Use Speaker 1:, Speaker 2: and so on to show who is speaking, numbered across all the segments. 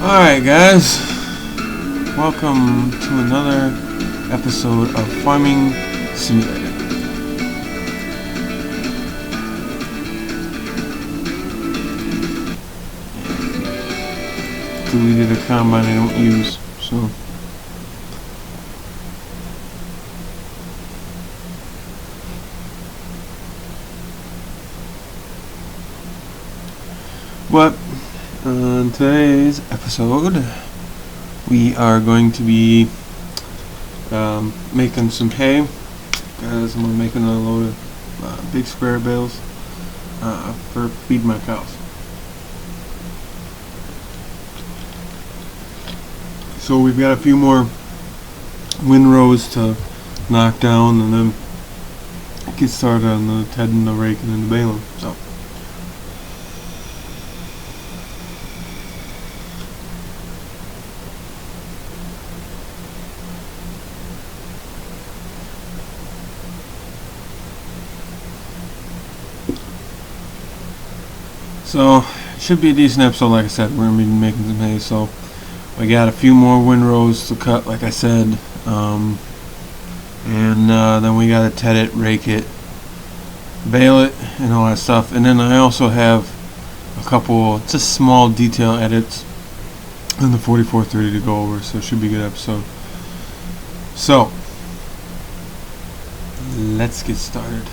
Speaker 1: Alright guys, welcome to another episode of Farming Simulator. Deleted a combine I don't use, so but on today's episode, we are going to be making some hay, because I'm making a load of big square bales for feed my cows. So we've got a few more windrows to knock down, and then get started on the tedding, the raking, and the baling. So it should be a decent episode. Like I said, we're going to be making some hay. So we got a few more windrows to cut, like I said, and then we got to ted it, rake it, bale it, and all that stuff. And then I also have a couple just small detail edits on the 4430 to go over, so it should be a good episode. So let's get started.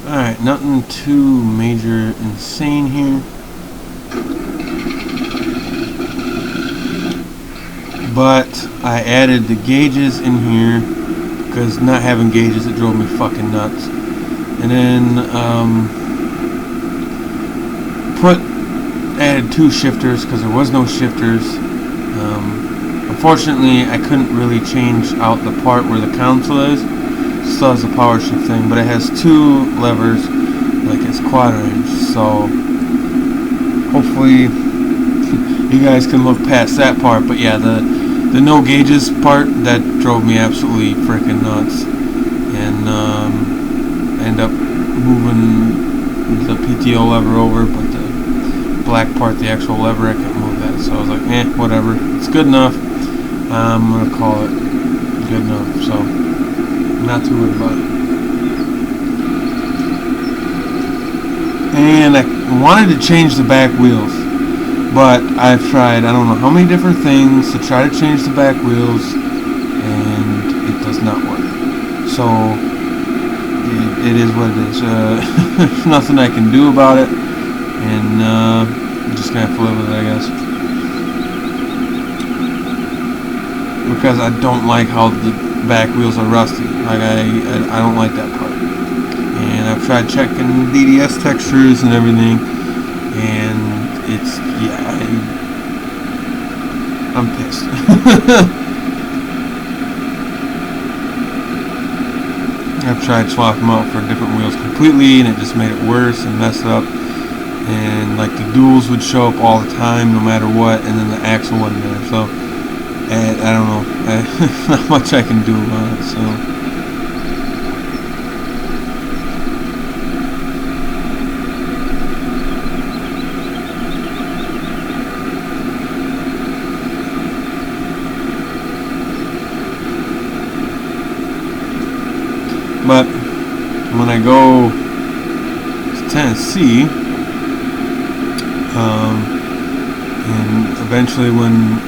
Speaker 1: Alright, nothing too major insane here, but I added the gauges in here because not having gauges, it drove me fucking nuts. And then added two shifters because there was no shifters. Unfortunately, I couldn't really change out the part where the console is. Still has a power shift thing, but it has two levers, like it's quad range, so hopefully you guys can look past that part. But yeah, the no gauges part, that drove me absolutely freaking nuts, and end up moving the PTO lever over, but the black part, the actual lever, I couldn't move that, so I was like, whatever, it's good enough. I'm gonna call it good enough, so not too worried about it. And I wanted to change the back wheels, but I've tried I don't know how many different things to try to change the back wheels, and it does not work. So it is what it is. There's nothing I can do about it, and I'm just gonna have to live with it, I guess. Because I don't like how the back wheels are rusty. Like I don't like that part. And I've tried checking DDS textures and everything, and it's, I'm pissed. I've tried swapping them out for different wheels completely, and it just made it worse and messed up. And like the duals would show up all the time no matter what, and then the axle wasn't there. So I don't know. Not much I can do about it, so. But when I go to Tennessee, and eventually when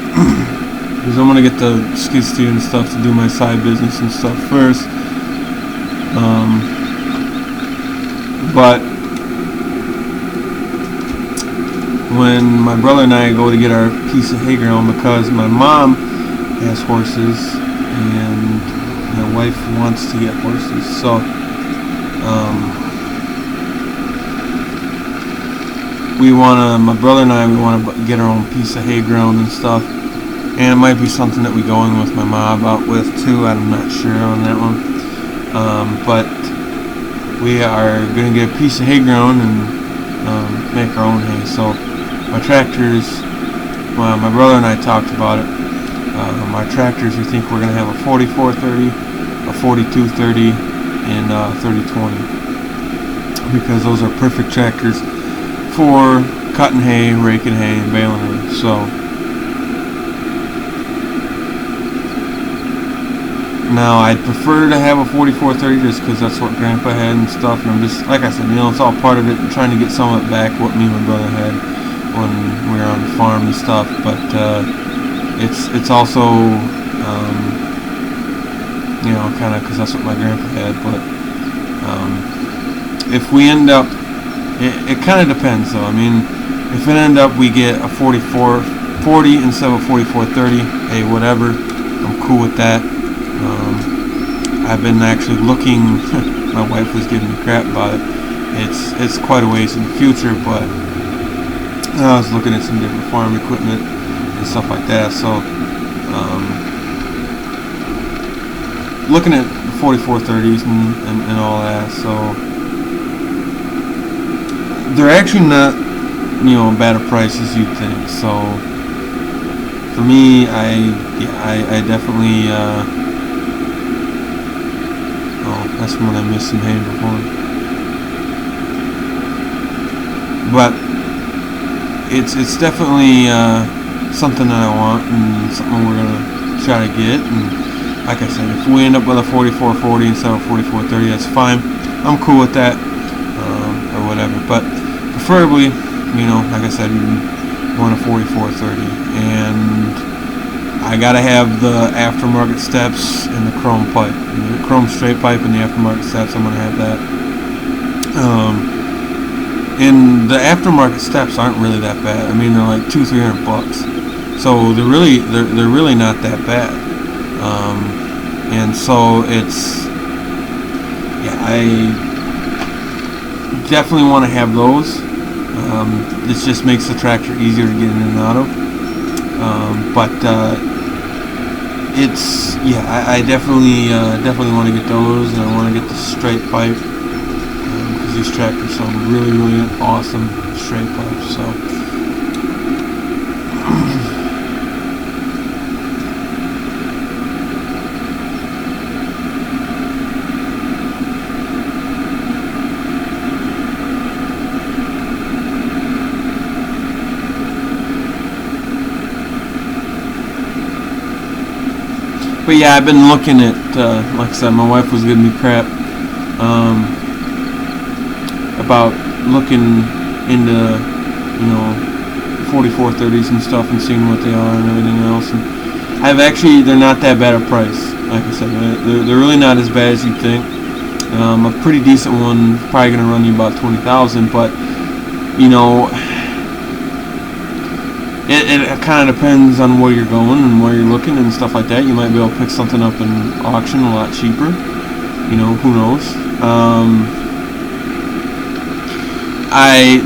Speaker 1: because I'm going to get the skid steer and stuff to do my side business and stuff first. But when my brother and I go to get our piece of hay ground, because my mom has horses and my wife wants to get horses, so my brother and I, we want to get our own piece of hay ground and stuff. And it might be something that we go in with my mom about with too. I'm not sure on that one. But we are going to get a piece of hay ground and make our own hay. So my tractors, well, my brother and I talked about it. My tractors, we think we're going to have a 4430 a 4230 and 3020, because those are perfect tractors for cutting hay, raking hay, and baling hay. So now I'd prefer to have a 4430 just because that's what Grandpa had and stuff, and I'm just, like I said, you know, it's all part of it, and trying to get some of it back what me and my brother had when we were on the farm and stuff. But it's also you know, kind of because that's what my grandpa had. But if we end up, it kind of depends though. I mean, if it end up we get a 4440 instead of a 4430, hey, whatever, I'm cool with that. I've been actually looking. My wife was giving me crap about it. It's quite a ways in the future, but I was looking at some different farm equipment and stuff like that. So looking at the 4430s and all that. So they're actually not, you know, bad a price as you'd think. So for me, I definitely. That's when I missed some hay before. But it's definitely something that I want and something we're gonna try to get. And like I said, if we end up with a 4440 instead of 4430, that's fine. I'm cool with that, or whatever. But preferably, you know, like I said, you want a 4430, and I gotta have the aftermarket steps and the chrome pipe, the chrome straight pipe and the aftermarket steps. I'm gonna have that. And the aftermarket steps aren't really that bad. I mean, they're like $200-300, so they're really not that bad. And so it's, yeah, I definitely want to have those. This just makes the tractor easier to get in and out of. It's, yeah, I definitely want to get those, and I want to get the straight pipe, because these tractors are really awesome straight pipes. So but yeah, I've been looking at, like I said, my wife was giving me crap about looking into, you know, 4430s and stuff and seeing what they are and everything else. And they're not that bad a price. Like I said, they're really not as bad as you'd think. A pretty decent one, probably going to run you about 20,000, but, you know, it kind of depends on where you're going and where you're looking and stuff like that. You might be able to pick something up in auction a lot cheaper. You know, who knows?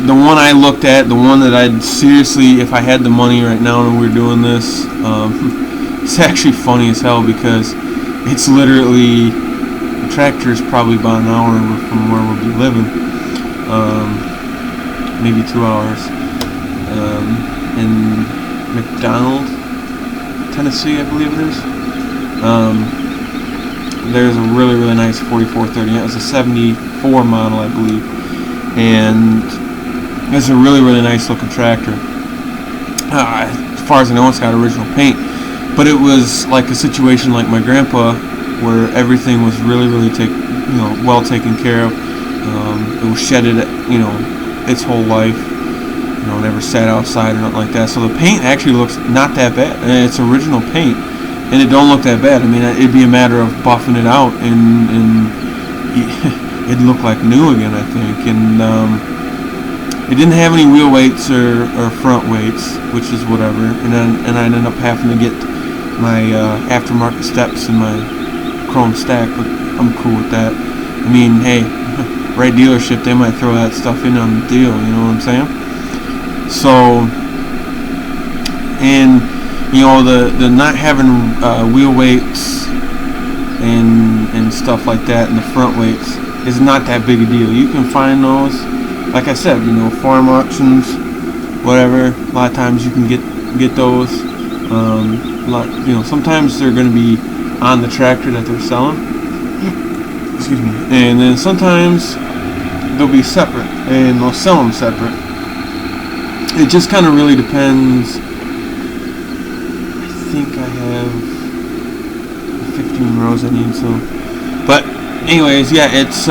Speaker 1: The one I looked at, the one that I'd seriously, if I had the money right now and we were doing this, it's actually funny as hell, because it's literally, the tractor's probably about an hour from where we'll be living, maybe 2 hours. In McDonald, Tennessee, I believe it is. There's a really nice 4430. It was a 74 model, I believe, and it's a really nice looking tractor. As far as I know, it's got original paint, but it was like a situation like my grandpa, where everything was really well taken care of. It was shedded, you know, its whole life. You know, never sat outside or nothing like that. So the paint actually looks not that bad. It's original paint, and it don't look that bad. I mean, it'd be a matter of buffing it out, and it'd look like new again, I think. And it didn't have any wheel weights or front weights, which is whatever. And I'd end up having to get my aftermarket steps and my chrome stack, but I'm cool with that. I mean, hey, right dealership, they might throw that stuff in on the deal. You know what I'm saying? So, and you know, the not having wheel weights and stuff like that, and the front weights is not that big a deal. You can find those, like I said, you know, farm auctions, whatever. A lot of times you can get those. You know, sometimes they're going to be on the tractor that they're selling, excuse me, and then sometimes they'll be separate, and they'll sell them separate. It just kind of really depends. I think I have 15 rows I need, so. But anyways, yeah, it's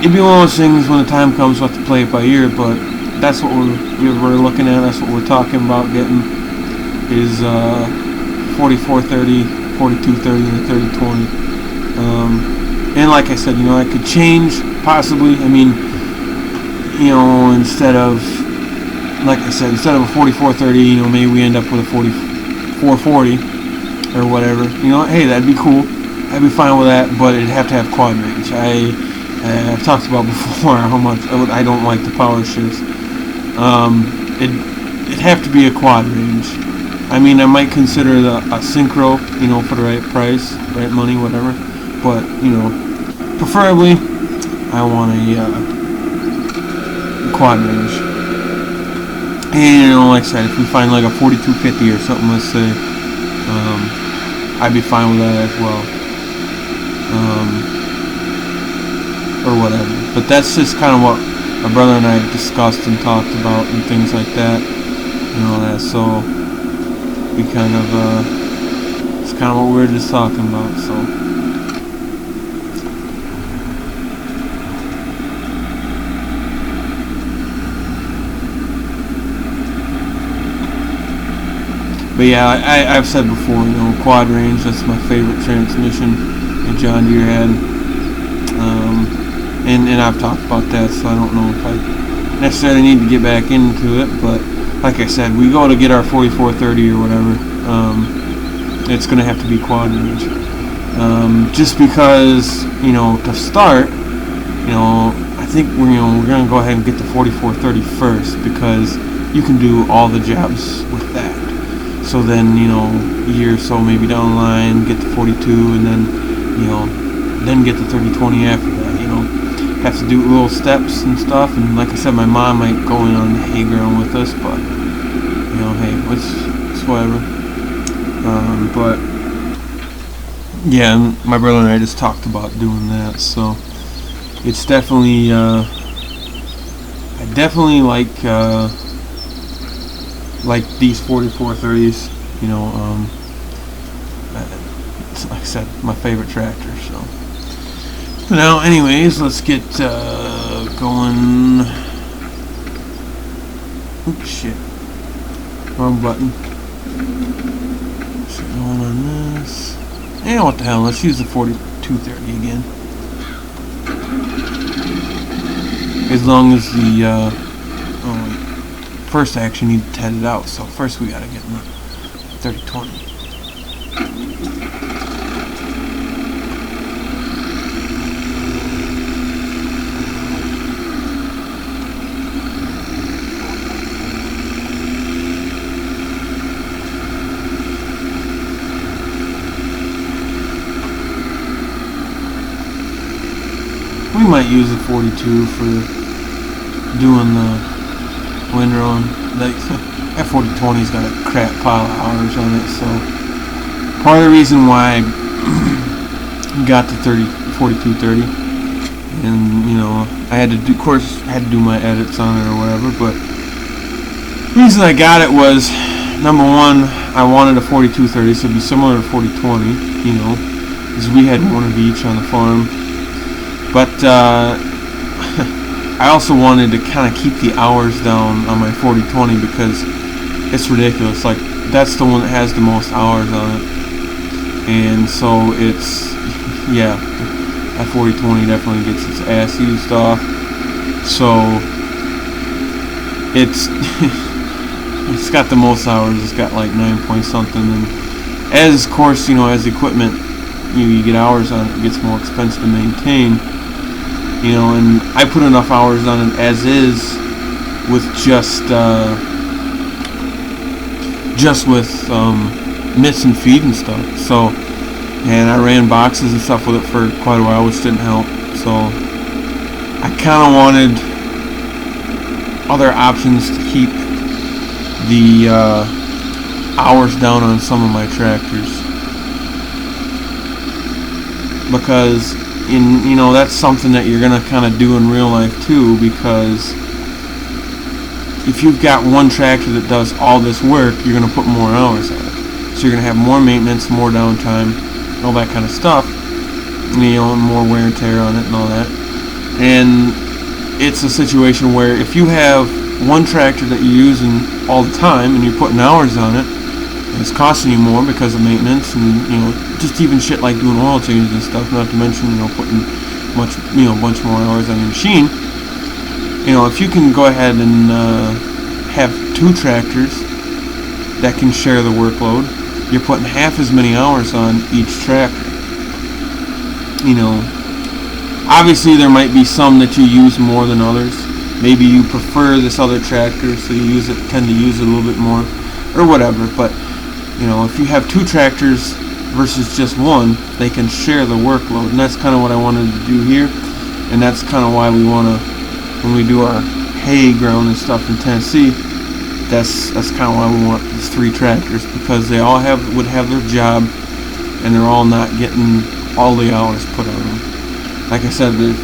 Speaker 1: it'd be one of those things when the time comes we'll have to play it by ear, but that's what we're looking at. That's what we're talking about getting is 4430, 4230, and 3020. And like I said, I could change possibly. I mean, instead of, like I said, instead of a 4430, maybe we end up with a 4440 or whatever. Hey, that'd be cool. I'd be fine with that, but it'd have to have quad range. I've talked about before how much I don't like the power shifts. It'd have to be a quad range. I mean, I might consider a synchro, for the right price, right money, whatever. But preferably, I want a quad range. And like I said, if we find like a 4250 or something, let's say, I'd be fine with that as well. Or whatever. But that's just kind of what my brother and I discussed and talked about and things like that. So we kind of it's kind of what we were just talking about. So but yeah, I've said before, quad range, that's my favorite transmission that John Deere had. And I've talked about that, so I don't know if I necessarily need to get back into it, but like I said, we go to get our 4430 or whatever, it's going to have to be quad range. Just because, to start, I think we're going to go ahead and get the 4430 first, because you can do all the jobs with that. So then, a year or so maybe down the line, get the 42, and then, then get the 3020 after that, have to do little steps and stuff. And like I said, my mom might go in on the hay ground with us, but, hey, it's whatever. But, yeah, my brother and I just talked about doing that, so it's definitely, I definitely like these 4430s, it's, like I said, my favorite tractor. So now, anyways, let's get going. Oops, shit, wrong button. Let's get going on this. And what the hell, let's use the 4230 again, as long as the first I actually need to test it out, so first we gotta get in the 3020. We might use the 42 for doing the windrow. Like, that 4020's got a crap pile of hours on it, so part of the reason why I got the 4230, and I had to do, of course, had to do my edits on it or whatever. But the reason I got it was, number one, I wanted a 4230, so it'd be similar to 4020, because we had one of each on the farm. But I also wanted to kind of keep the hours down on my 4020, because it's ridiculous. Like, that's the one that has the most hours on it, and so it's, yeah, that 4020 definitely gets its ass used off. So it's it's got the most hours. It's got like 9 point something, and as, of course, as equipment, you get hours on it, it gets more expensive to maintain. And I put enough hours on it as is, with just with mitts and feed and stuff. So, and I ran boxes and stuff with it for quite a while, which didn't help. So I kind of wanted other options to keep the hours down on some of my tractors. because that's something that you're gonna kind of do in real life too, because if you've got one tractor that does all this work, you're gonna put more hours on it, so you're gonna have more maintenance, more downtime, all that kind of stuff, and more wear and tear on it and all that. And it's a situation where if you have one tractor that you're using all the time and you're putting hours on it, and it's costing you more because of maintenance and just even shit like doing oil changes and stuff, not to mention putting a bunch more hours on your machine. If you can go ahead and have two tractors that can share the workload, you're putting half as many hours on each tractor. Obviously there might be some that you use more than others. Maybe you prefer this other tractor, so you tend to use it a little bit more, or whatever. But if you have two tractors versus just one, they can share the workload, and that's kind of what I wanted to do here. And that's kind of why we want to, when we do our hay ground and stuff in Tennessee, that's kind of why we want these three tractors, because they all would have their job, and they're all not getting all the hours put on them. Like I said, we're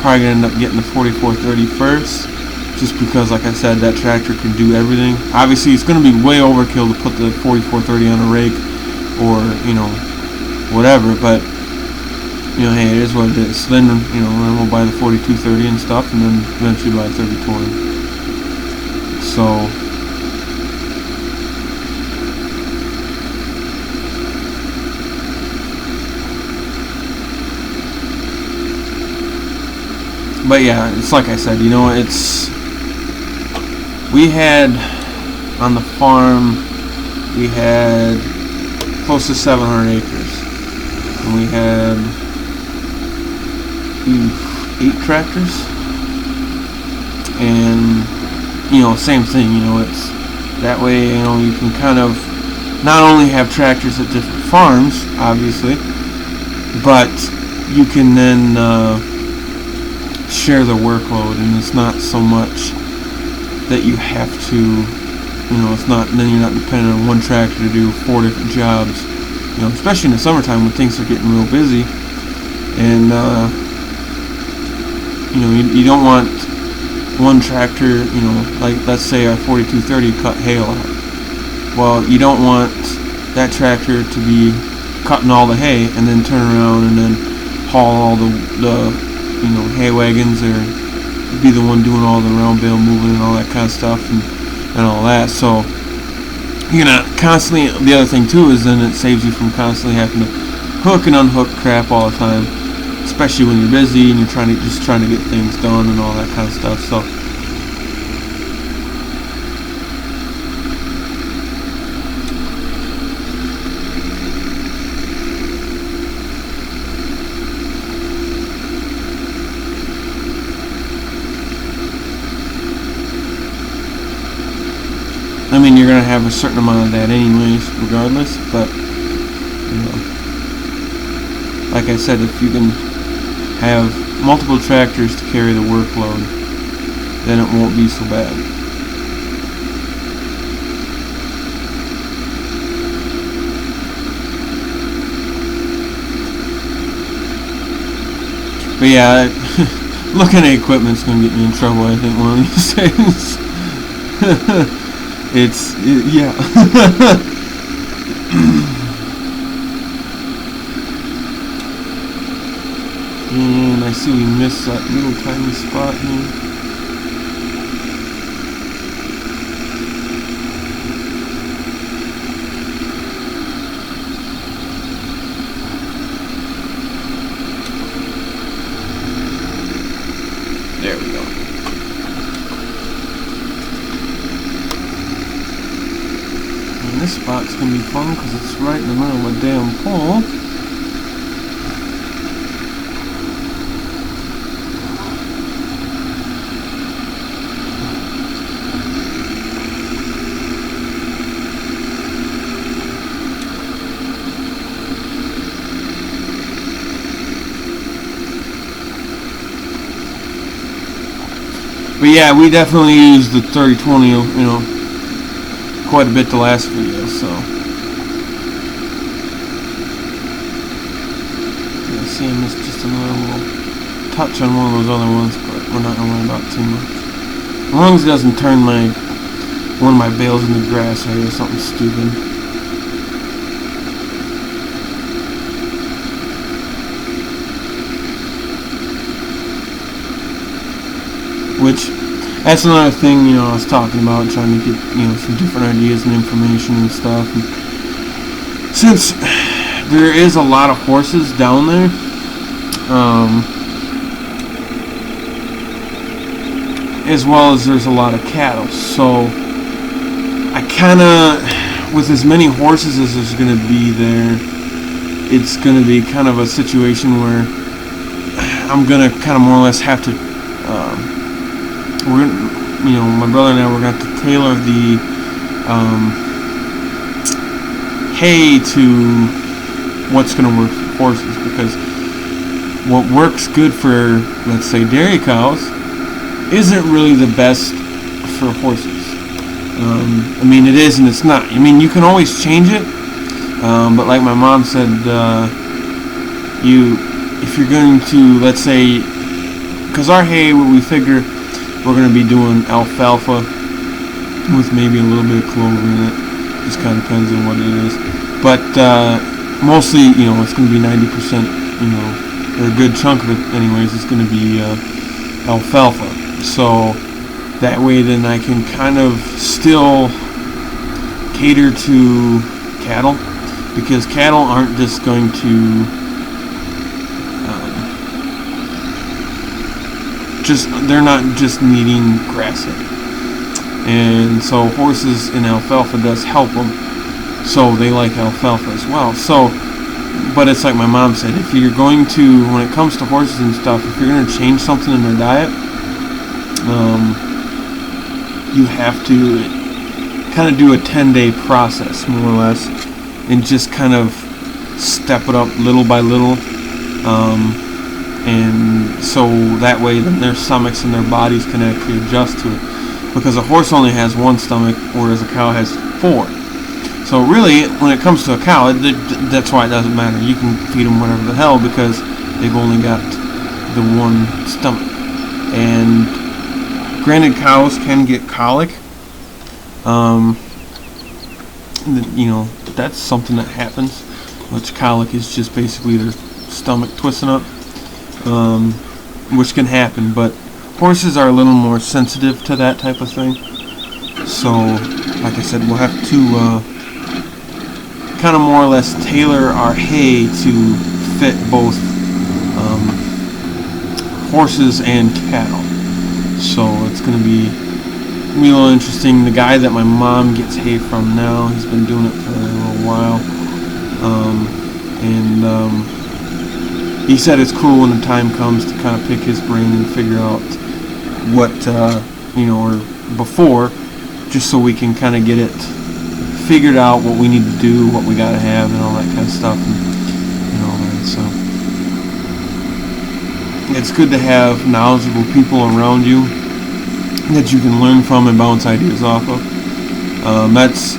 Speaker 1: probably gonna end up getting the 4430 first, just because, like I said, that tractor can do everything. Obviously, it's gonna be way overkill to put the 4430 on a rake, or whatever. But hey, it is what it is. So then then we'll buy the 4230 and stuff, and then eventually buy 3020. So. But yeah, it's like I said, we had on the farm, we had close to 700 acres, and we had 8 tractors, and same thing, it's that way, you can kind of not only have tractors at different farms, obviously, but you can then share the workload, and it's not so much that you have to, it's not, then you're not dependent on one tractor to do 4 different jobs, especially in the summertime when things are getting real busy, and you don't want one tractor, like let's say our 4230 cut hay a lot. Well, you don't want that tractor to be cutting all the hay and then turn around and then haul all the hay wagons, or be the one doing all the round bale moving and all that kind of stuff and all that. So you're not constantly, the other thing too is then it saves you from constantly having to hook and unhook crap all the time, especially when you're busy and you're trying to get things done and all that kind of stuff. So I mean, you're going to have a certain amount of that anyways, regardless, but, like I said, if you can have multiple tractors to carry the workload, then it won't be so bad. But yeah, looking at equipment's going to get me in trouble, I think, one of these days. Yeah. And I see we missed that little tiny spot here. There we go. This spot's gonna be fun because it's right in the middle of a damn pole. But yeah, we definitely used the 3020, quite a bit the last video, so see I missed just another little touch on one of those other ones, but we're not going to worry about too much. As long as it doesn't turn one of my bales into grass hay or something stupid. Which, that's another thing, you know, I was talking about, trying to get, you know, some different ideas and information and stuff. And since there is a lot of horses down there, as well as there's a lot of cattle, so I kind of, with as many horses as there's going to be there, it's going to be kind of a situation where I'm going to kind of more or less have to, you know, my brother and I, we're going to have to tailor the hay to what's going to work for horses, because what works good for, let's say, dairy cows isn't really the best for horses. I mean, it is and it's not. I mean, you can always change it, but like my mom said, if you're going to, let's say, because our hay, we figure we're going to be doing alfalfa with maybe a little bit of clover in it. Just kind of depends on what it is. But mostly, you know, it's going to be 90%, you know, or a good chunk of it anyways, it's going to be alfalfa. So that way then I can kind of still cater to cattle, because cattle aren't just going to they're not just needing grass hay, and so horses in alfalfa does help them, so they like alfalfa as well. So, but it's like my mom said, if you're going to, when it comes to horses and stuff, if you're going to change something in their diet, you have to kind of do a 10-day process, more or less, and just kind of step it up little by little, and so that way then their stomachs and their bodies can actually adjust to it, because a horse only has one stomach, whereas a cow has 4. So really, when it comes to a cow, that's why it doesn't matter. You can feed them whatever the hell, because they've only got the one stomach. And granted, cows can get colic. You know, that's something that happens, which colic is just basically their stomach twisting up, which can happen, but horses are a little more sensitive to that type of thing. So, like I said, we'll have to kind of more or less tailor our hay to fit both horses and cattle. So it's going to be a little interesting. The guy that my mom gets hay from now, he's been doing it for a little while, and he said it's cool when the time comes to kind of pick his brain and figure out what, you know, or before, just so we can kind of get it figured out, what we need to do, what we got to have, and all that kind of stuff, and all that. So it's good to have knowledgeable people around you that you can learn from and bounce ideas off of. That's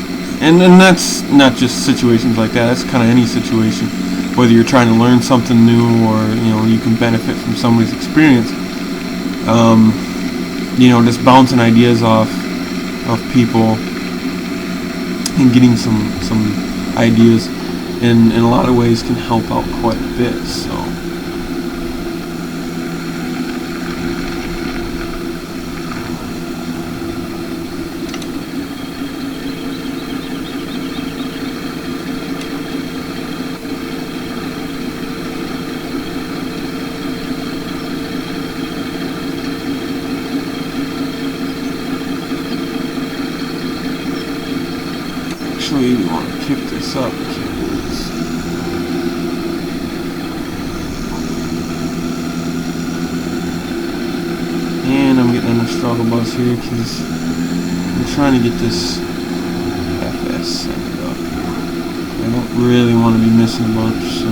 Speaker 1: not just situations like that. That's kind of any situation, whether you're trying to learn something new, or you know, you can benefit from somebody's experience. You know, just bouncing ideas off of people and getting some ideas in a lot of ways can help out quite a bit. So actually, we want to pick this up. And I'm getting on a struggle bus here because I'm trying to get this FS set up. I don't really want to be missing a bunch, so.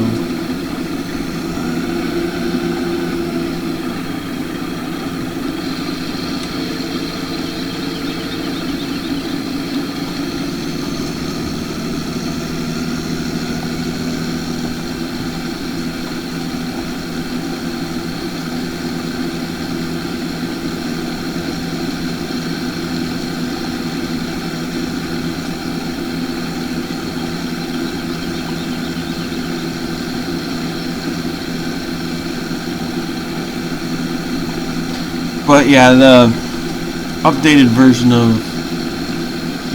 Speaker 1: But yeah, the updated version of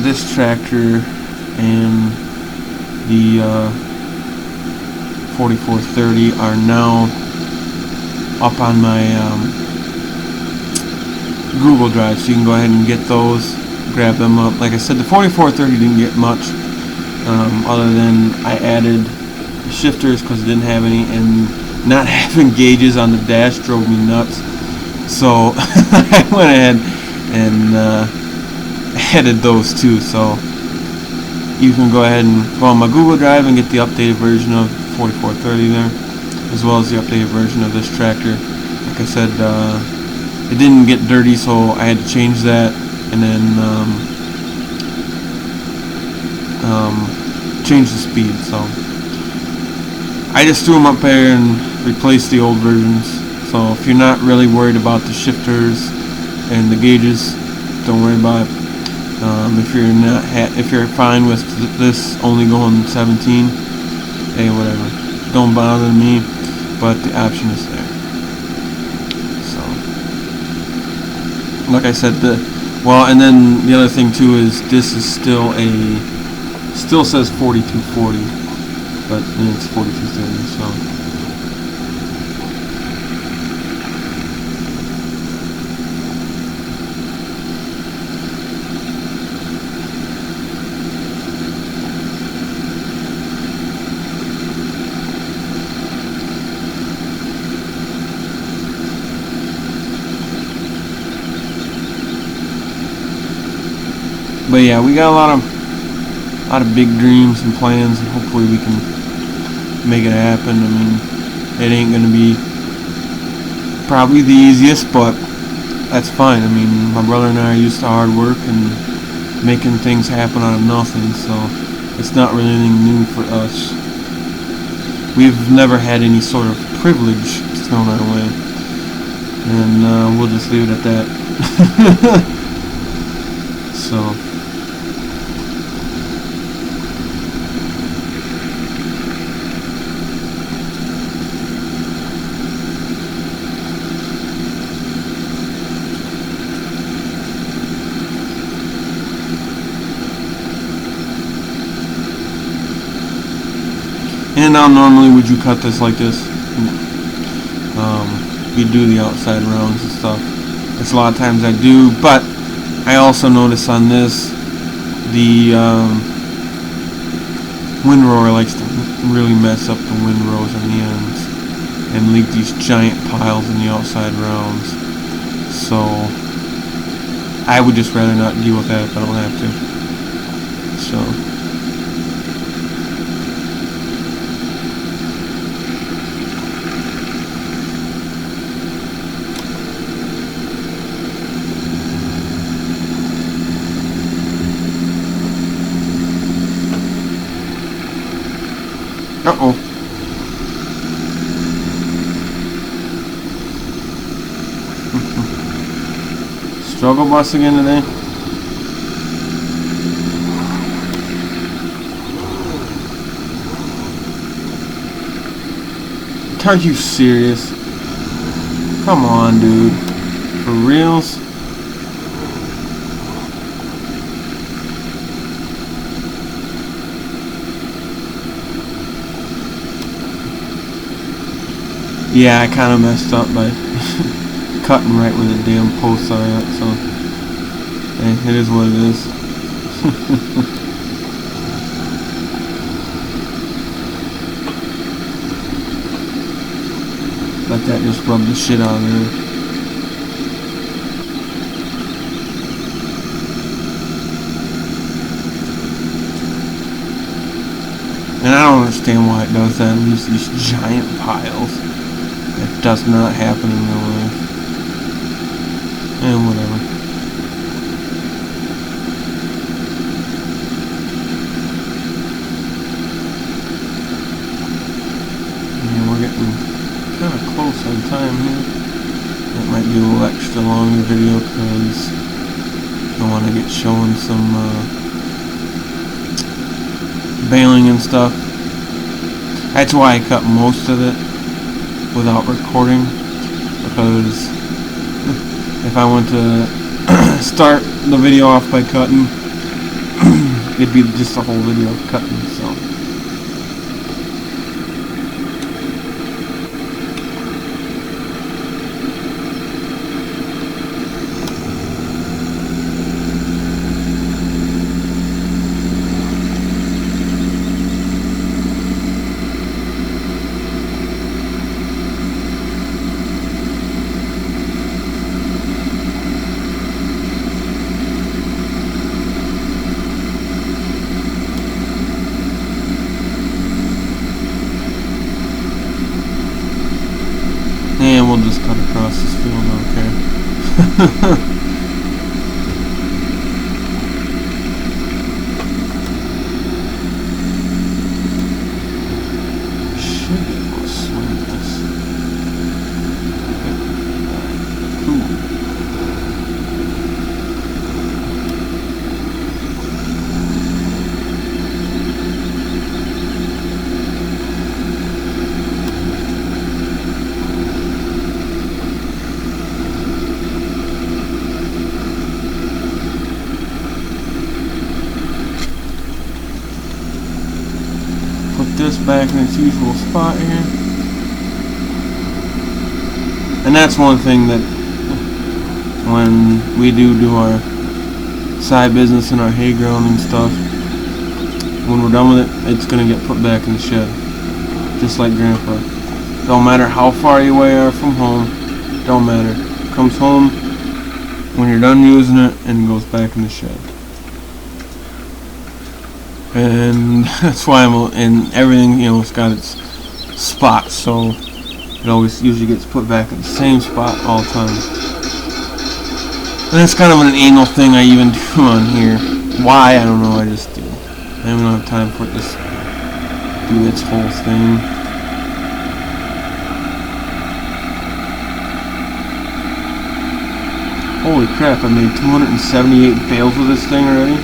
Speaker 1: this tractor and the 4430 are now up on my Google Drive, so you can go ahead and get those, grab them up. Like I said, the 4430 didn't get much, other than I added shifters because it didn't have any, and not having gauges on the dash drove me nuts. So I went ahead and added those too. So you can go ahead and go on my Google Drive and get the updated version of 4430 there, as well as the updated version of this tractor. Like I said, it didn't get dirty, so I had to change that, and then change the speed. So I just threw them up there and replaced the old versions. So if you're not really worried about the shifters and the gauges, don't worry about it. If you're fine with this only going 17, hey, whatever, don't bother me, but the option is there. So like I said, and then the other thing too is this is still says 4240, but it's 4230. So but yeah, we got a lot of big dreams and plans, and hopefully we can make it happen. I mean, it ain't gonna be probably the easiest, but that's fine. I mean, my brother and I are used to hard work and making things happen out of nothing, so it's not really anything new for us. We've never had any sort of privilege thrown our way, and we'll just leave it at that. So and now normally would you cut this like this? You do the outside rounds and stuff. It's a lot of times I do, but I also notice on this the windrower likes to really mess up the windrows on the ends and leave these giant piles in the outside rounds. So I would just rather not deal with that if I don't have to. So uh-oh. Struggle bus again today? Are you serious? Come on, dude. For reals? Yeah, I kind of messed up by cutting right where the damn posts are at, so hey, it is what it is. Let that just rub the shit out of there. And I don't understand why it does that. It leaves these giant piles. It does not happen in real life. And whatever. Yeah, we're getting kind of close on time here. That might be a little extra long video because I want to get showing some baling and stuff. That's why I cut most of it without recording, because if I want to start the video off by cutting, it'd be just a whole video of cutting, so. And we'll just cut across this field, okay. Should be able to swing this. Cool. This back in its usual spot here, and that's one thing that when we do our side business and our hay ground and stuff, when we're done with it, it's gonna get put back in the shed, just like Grandpa. Don't matter how far you away are from home, don't matter. Comes home when you're done using it and goes back in the shed. And that's why and everything, you know, it's got its spots, so it always usually gets put back in the same spot all the time. And it's kind of an anal thing I even do on here. Why, I don't know, I just do. I don't have time for it to do its whole thing. Holy crap, I made 278 bales with this thing already?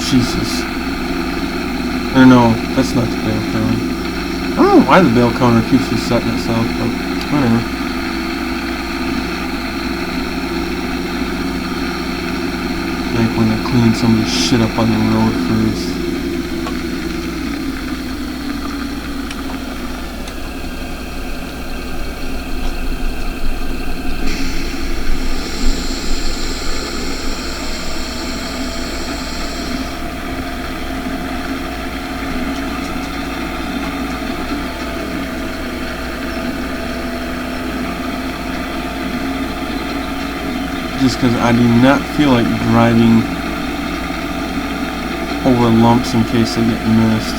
Speaker 1: Jesus. Or no, that's not the bale counter. I don't know why the bale counter keeps resetting itself, but whatever. Like when I clean some of this shit up on the road first. Just because I do not feel like driving over lumps in case they get missed.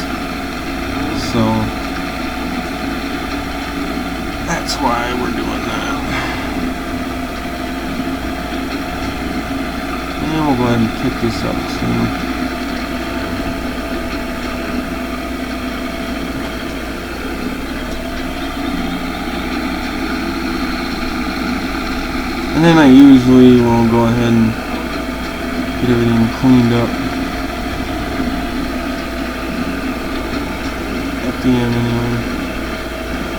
Speaker 1: So that's why we're doing that. And we'll go ahead and pick this up soon. And then I usually will go ahead and get everything cleaned up at the end anyway.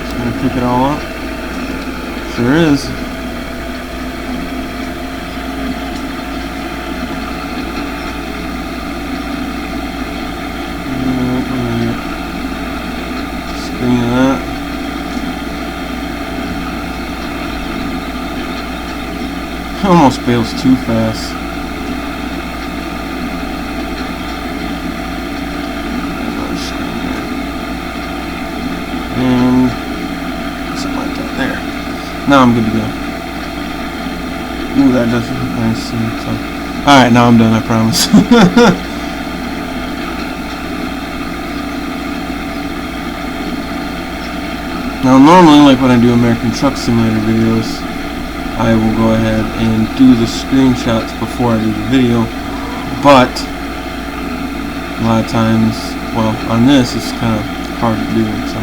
Speaker 1: Just gonna pick it all up. Sure is. Screen of that. Almost bales too fast. And something like that there. Now I'm good to go. Ooh, that does look nice. So, alright, now I'm done, I promise. Now normally, like when I do American Truck Simulator videos, I will go ahead and do the screenshots before I do the video, but a lot of times, well, on this it's kind of hard to do, so.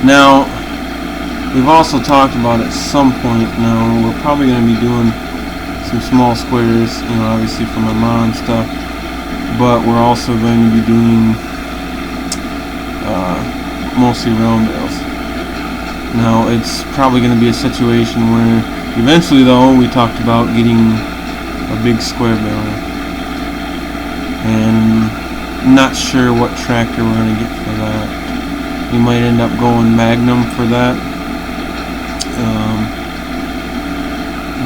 Speaker 1: Now, we've also talked about at some point now, we're probably going to be doing some small squares, you know, obviously for my lawn stuff, but we're also going to be doing mostly round bales. Now, it's probably going to be a situation where eventually, though, we talked about getting a big square baler, and not sure what tractor we're going to get for that. We might end up going Magnum for that,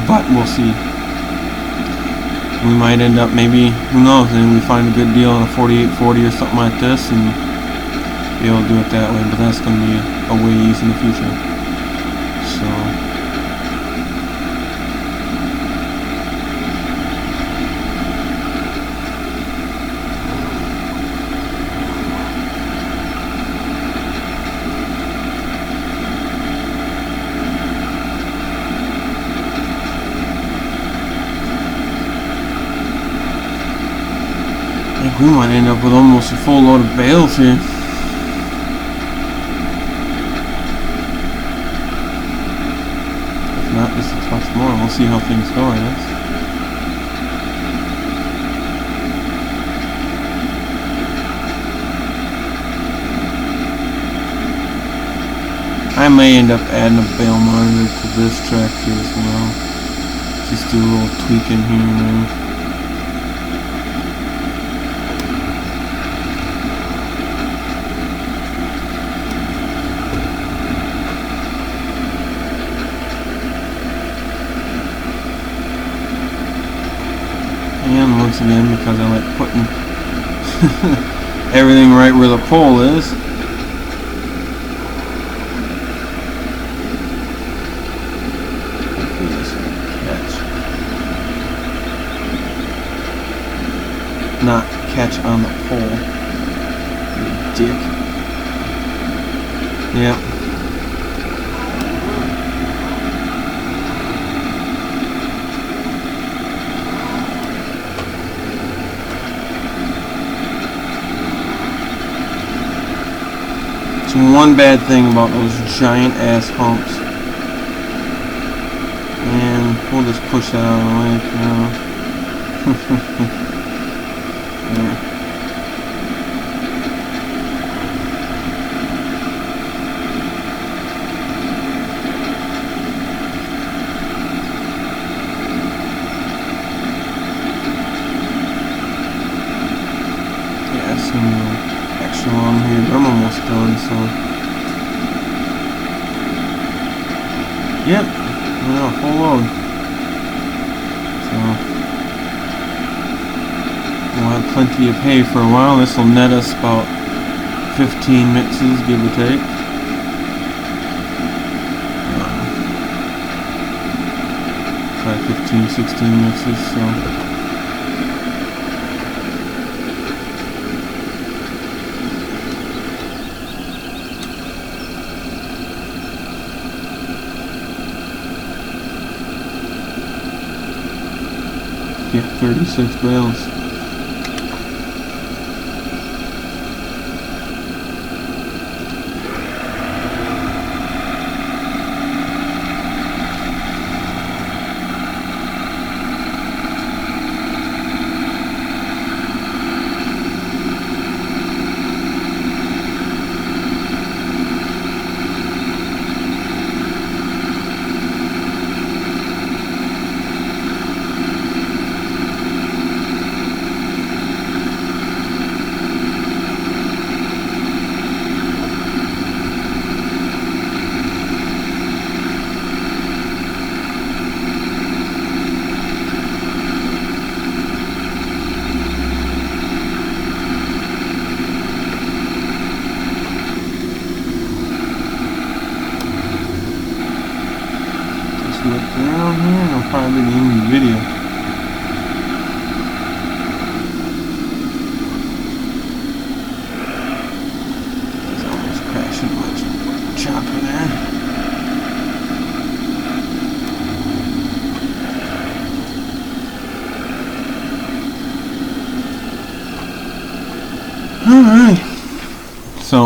Speaker 1: but we'll see. We might end up, maybe, who knows, and we find a good deal on a 4840 or something like this and be able to do it that way, but that's going to be a ways in the future. So I think we might end up with almost a full load of bales here. If not, just a touch more. We'll see how things go, I guess. I may end up adding a bale monitor to this tractor as well. Just do a little tweaking here and there. And once again, because I like putting everything right where the pole is, hopefully this will catch. Not catch on the pole. You dick. Yep. One bad thing about those giant ass humps, and we'll just push that out of the way for now. There. Yeah, some extra long here, but I'm almost done, so. Yep, yeah, full load. So, we'll have plenty of hay for a while. This will net us about 15 mixes, give or take. Probably 15, 16 mixes, so. Yeah, 36 bales. Look around here and I'll probably be the end of the video. It's almost crashing my chopper there. Alright. So,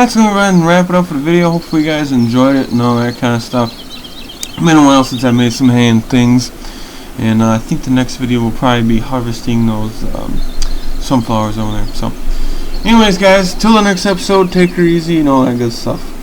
Speaker 1: that's going to go ahead and wrap it up for the video. Hopefully you guys enjoyed it and all that kind of stuff. It's been a while since I made some hay and things. And I think the next video will probably be harvesting those sunflowers over there. So, anyways guys, till the next episode, take her easy and all that good stuff.